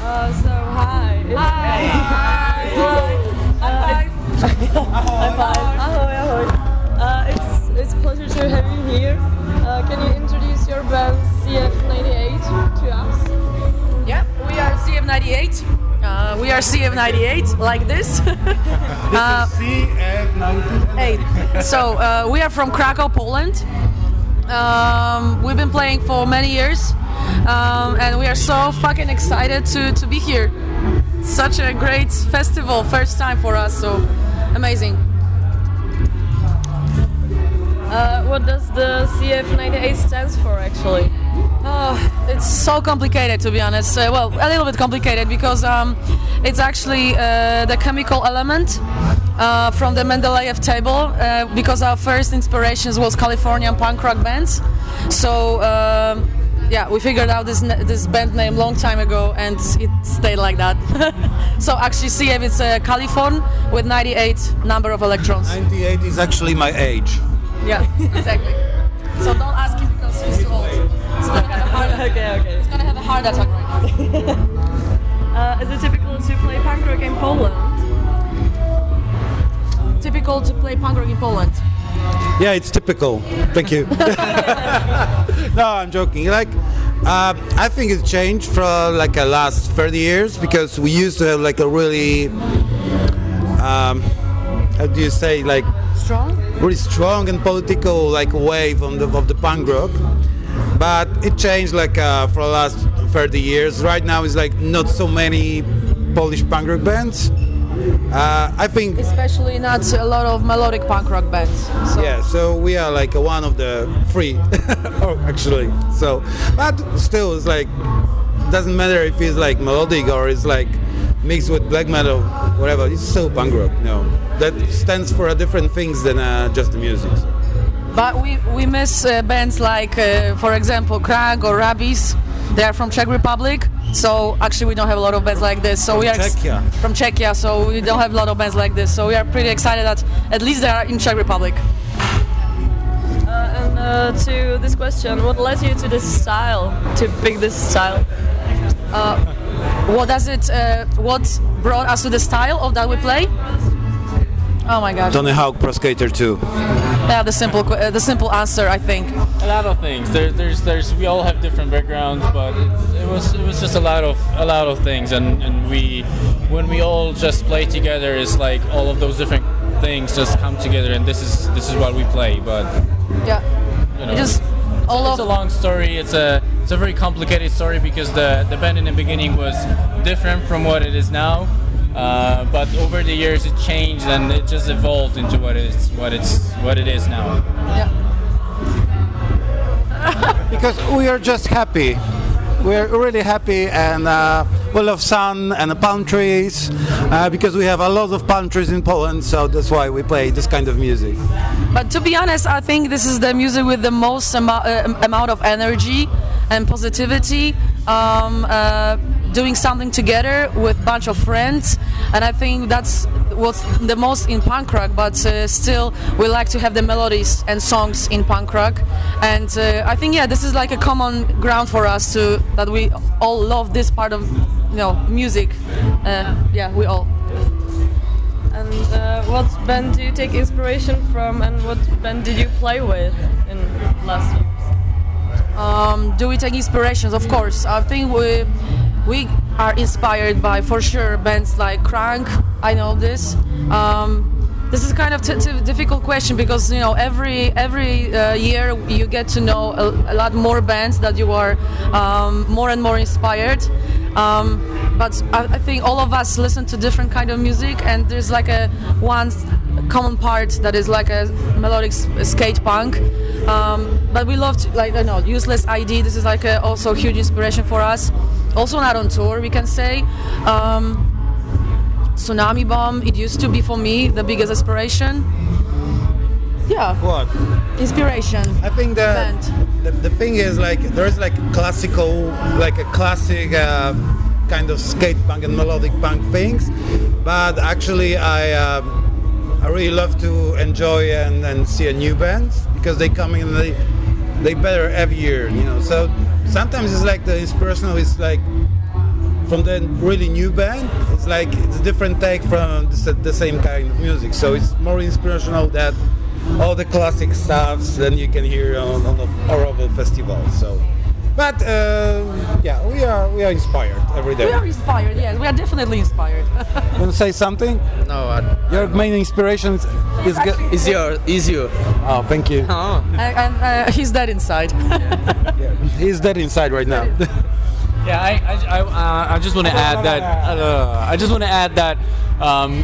So hi. Hi. High five. Ahoy, ahoy. It's a pleasure to have you here. Can you introduce your band CF98 to us? Yeah, we are CF98. We are CF98, like this. This is CF98. So we are from Krakow, Poland. We've been playing for many years, and we are so fucking excited to be here. Such a great festival, first time for us, so amazing. What does the CF98 stands for, actually? It's so complicated, to be honest. Well, a little bit complicated because it's actually the chemical element from the Mendeleev table, because our first inspirations was Californian punk rock bands. So yeah, we figured out this band name long time ago, and it stayed like that. So actually, CF is a Californ with 98 number of electrons. 98 is actually my age. Yeah, exactly. So don't ask him because he's too old. He's gonna have a heart attack. Okay. He's gonna have a heart attack right now. Is it typical to play punk rock in Poland? Typical to play punk rock in Poland. Yeah, it's typical. Thank you. No, I'm joking. I think it's changed for like the last 30 years because we used to have like a really, how do you say, like Strong? really strong and political like wave of the punk rock. But it changed like for the last 30 years. Right now it's like not so many Polish punk rock bands. I think Especially not a lot of melodic punk rock bands. So. yeah, so we are like one of the three, oh, actually. So, but still, it's like doesn't matter if it's like melodic or it's like mixed with black metal, whatever. It's still punk rock. That stands for different things than just the music. So. But we miss bands like, for example, Krag or Rabbis. They are from Czech Republic. So actually, we don't have a lot of bands like this. So we are Czechia. From Czechia. So we don't have a lot of bands like this. So we are pretty excited that at least they are in Czech Republic. And to this question, what led you to this style, to pick this style? What brought us to the style of that we play? Oh my gosh. Tony Hawk Pro Skater 2. Yeah, the simple answer, I think. A lot of things. There's we all have different backgrounds, but it was just a lot of things, and when we all just play together, it's like all of those different things just come together, and this is what we play. But Yeah. you know, Just it's a long story. It's a very complicated story because the band in the beginning was different from what it is now. But over the years it changed and it just evolved into what it is now. Yeah. Because we are just happy. We're really happy and we love sun and palm trees because we have a lot of palm trees in Poland, so that's why we play this kind of music. But to be honest, I think this is the music with the most amount of energy and positivity. Doing something together with a bunch of friends, and I think that's what's the most in punk rock, but still we like to have the melodies and songs in punk rock, and I think this is like a common ground for us that we all love this part of music. We all. And what band do you take inspiration from, and what band did you play with in last years? Do we take inspirations? Of course. I think we are inspired by, for sure, bands like Crank. I know this. This is kind of difficult question because every year you get to know a lot more bands that you are more and more inspired. But I think all of us listen to different kind of music, and there's like one common part that is like a melodic skate punk. But we love to, Useless ID. This is like also a huge inspiration for us. Also not on tour, we can say. Tsunami Bomb, it used to be for me the biggest inspiration. Yeah. What? Inspiration. I think the thing is like there's like classic kind of skate punk and melodic punk things, but actually I really love to enjoy and see a new bands because they come in and they better every year, So sometimes it's like the inspirational is like from the really new band, it's like it's a different take from the same kind of music. So it's more inspirational than all the classic stuffs that you can hear on the Rozhovor festival. So, but yeah, we are inspired every day. We are inspired, yes, we are definitely inspired. Want to say something? No, Your main inspiration is you. Oh, thank you. Oh. And he's dead inside. Yeah, he's dead inside right now. Yeah, I just want to add that. I just want to add that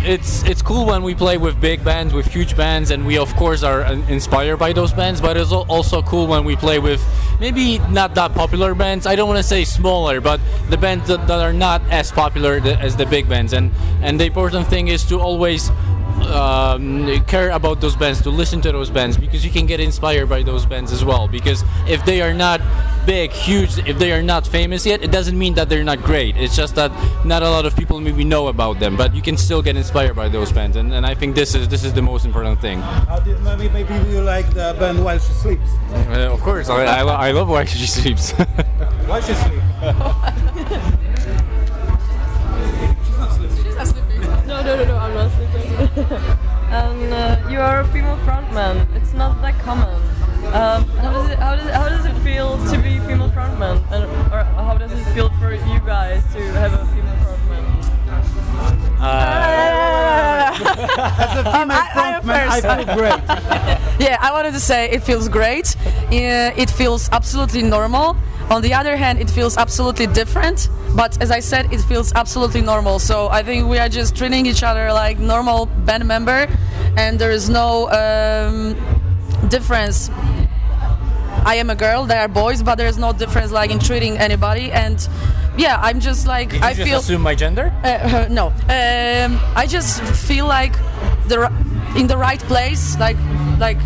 it's cool when we play with big bands, with huge bands, and we of course are inspired by those bands. But it's also cool when we play with maybe not that popular bands. I don't want to say smaller, but the bands that are not as popular as the big bands. And the important thing is to always care about those bands, to listen to those bands, because you can get inspired by those bands as well. Because if they are not big, huge, if they are not famous yet, it doesn't mean that they're not great. It's just that not a lot of people maybe know about them, but you can still get inspired by those bands, and I think this is the most important thing. Maybe you like the band While She Sleeps. Of course, I love While She Sleeps. While She Sleeps. She's not sleeping. No, I'm not sleeping. And you are a female frontman. It's not that common. How does it feel to be female frontman, or how does it feel for you guys to have a female frontman? As a female frontman, I feel great. Yeah, I wanted to say it feels great. It feels absolutely normal. On the other hand, it feels absolutely different. But as I said, it feels absolutely normal. So I think we are just treating each other like normal band member, and there is no difference. I am a girl, they are boys, but there is no difference like in treating anybody. And yeah, I'm just like Did you just assume my gender? No, I just feel like in the right place, like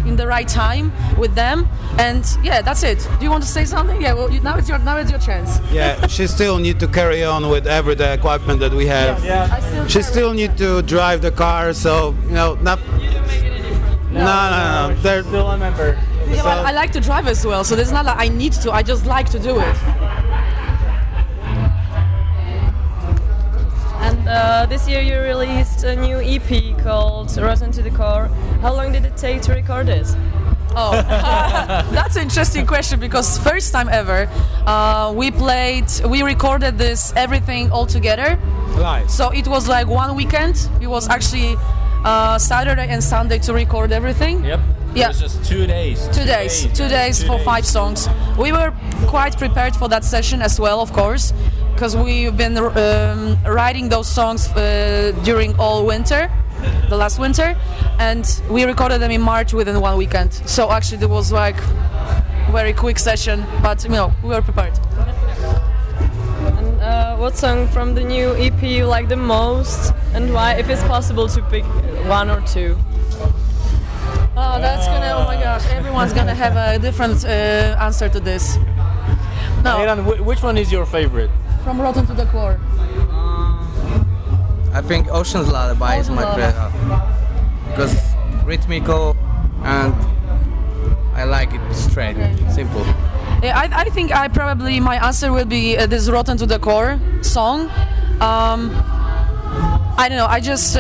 in the right time with them, and yeah, that's it. Do you want to say something? Yeah, well, now it's your chance. Yeah, she still need to carry on with everyday equipment that we have. Yeah. She still need to drive the car, so you know, not. You don't make any difference. No. They're Still a member. Yeah, but I like to drive as well, so it's not like I need to. I just like to do it. And this year you released a new EP called Rotten to the Core. How long did it take to record it? Oh, that's an interesting question, because first time ever, we recorded this everything all together. live. So it was like one weekend. It was actually Saturday and Sunday to record everything. Yep. Yeah. It was just 2 days. 2 days for 5 songs. We were quite prepared for that session as well, of course, because we've been writing those songs during all winter, the last winter, and we recorded them in March within 1 weekend. So actually there was like very quick session, but you know, we were prepared. And what song from the new EP you like the most, and why, if it's possible to pick one or two? Oh, that's gonna, oh my gosh, everyone's gonna have a different answer to this. No, Aaron, which one is your favorite? from Rotten to the Core. I think Ocean's Lullaby is my Ocean's favorite because rhythmical and I like it straight, simple. Yeah, I think my answer will be this Rotten to the Core song. I don't know, I just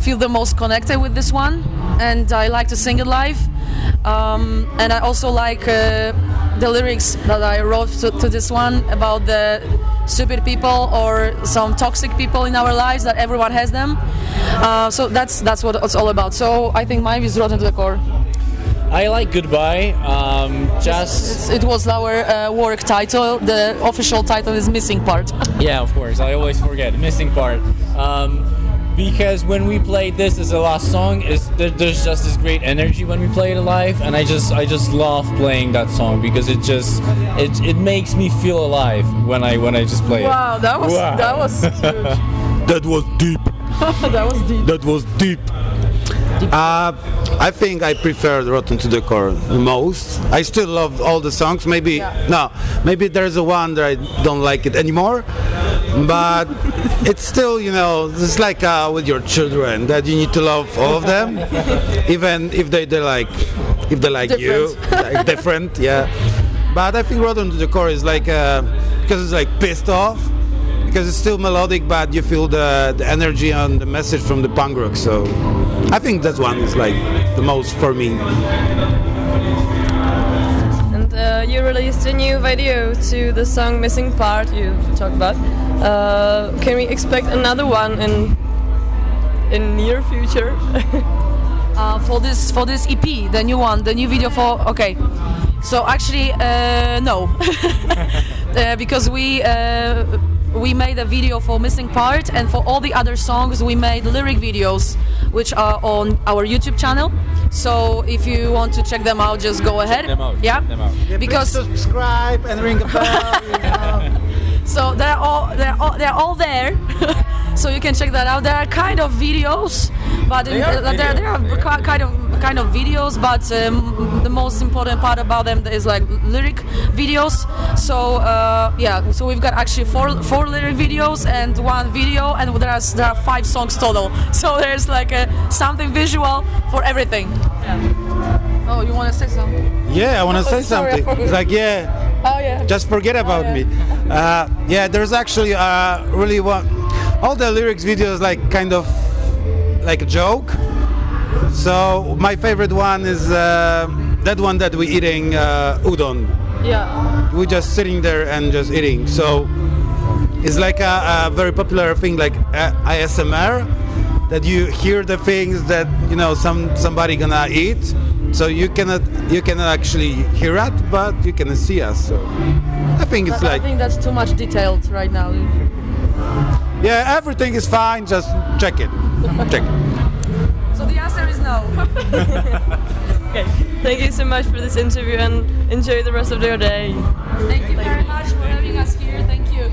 feel the most connected with this one, and I like to sing it live. And I also like the lyrics that I wrote to this one about the stupid people or some toxic people in our lives, that everyone has them. So that's what it's all about. So I think mine is Rotten to the Core. I like Goodbye. It was our work title. The official title is Missing Part. Yeah, of course. I always forget Missing Part. Because when we played this as a last song, there's just this great energy when we play it live, and I just love playing that song because it makes me feel alive when I just play it. Wow, that was huge. That was deep. That was deep. That was deep. I think I prefer Rotten to the Core the most. I still love all the songs. Maybe there's a one that I don't like it anymore, but it's still, you know, it's like with your children, that you need to love all of them, even if they like you, like different, yeah. But I think Rotten to the Core is like because it's like pissed off. because it's still melodic, but you feel the energy and the message from the punk rock. So I think that one is like the most for me. And you released a new video to the song "Missing Part" you talked about. Can we expect another one in near future? For this EP, the new one, the new video for. Okay, so actually no, because we made a video for Missing Part, and for all the other songs we made lyric videos, which are on our YouTube channel. So if you want to check them out, just go ahead. Check them out. Yeah, check them out. Yeah, because subscribe and ring a bell. You know. so they're all there. So you can check that out. There are kind of videos, but They are kind of videos. But the most important part about them is like lyric videos. So yeah, so we've got actually four lyric videos and one video, and there are 5 songs total. So there's like something visual for everything. Yeah. Oh, you want to say something? Yeah, I want to say sorry, I something. forgot. It's like, yeah, Oh yeah. just forget about me. Yeah, there's actually really one. All the lyrics videos like kind of like a joke. So my favorite one is that one that we're eating udon. Yeah. We're just sitting there and just eating. So it's like a very popular thing, like ASMR, that you hear the things that somebody gonna eat. So you cannot actually hear it, but you can see us. So I think it's I think that's too much detailed right now. yeah, everything is fine. Just check it. Check it. So the answer is no. Okay. Thank you so much for this interview and enjoy the rest of your day. Thank you very much for having us here. Thank you.